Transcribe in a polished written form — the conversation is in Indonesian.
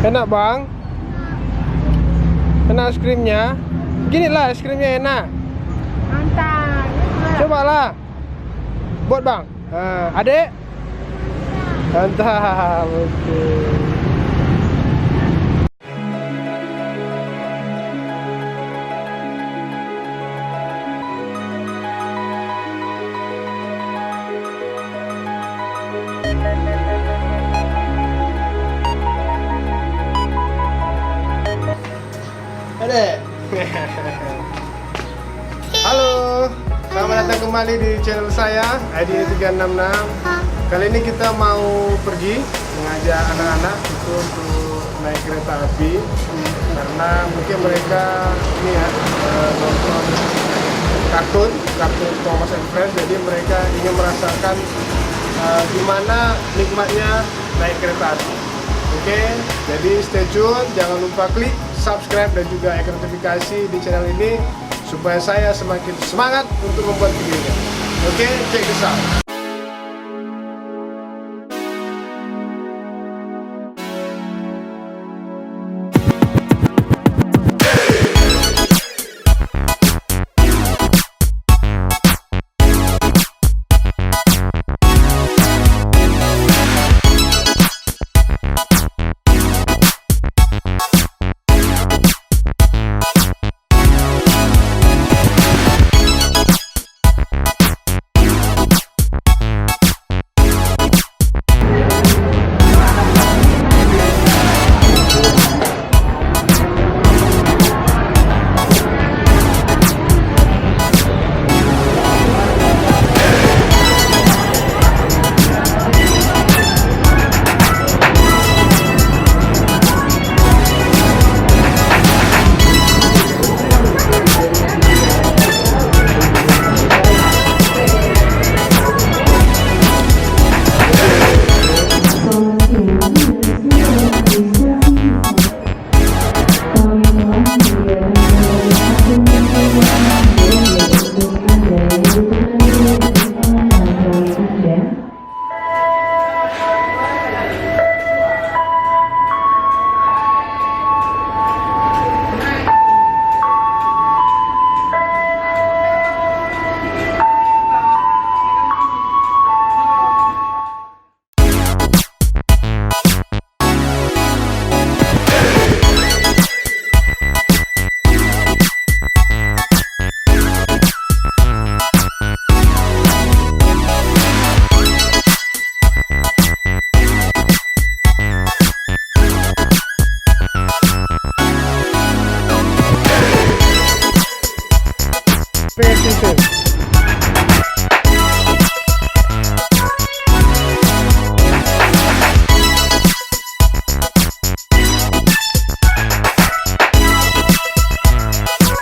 Enak bang? Enak es krimnya? Gini lah es krimnya enak. Mantap. Cobalah. Buat bang. Adek? Mantap. Oke. Adek. Halo, selamat datang kembali di channel saya ID366. Kali ini kita mau pergi mengajak anak-anak itu untuk naik kereta api karena mungkin mereka ini ya nonton kartun Thomas and Friends, jadi mereka ingin merasakan gimana nikmatnya naik kereta api. Oke, jadi stay tune, jangan lupa klik subscribe dan juga icon notifikasi di channel ini supaya saya semakin semangat untuk membuat videonya. Oke, check this out. Pengen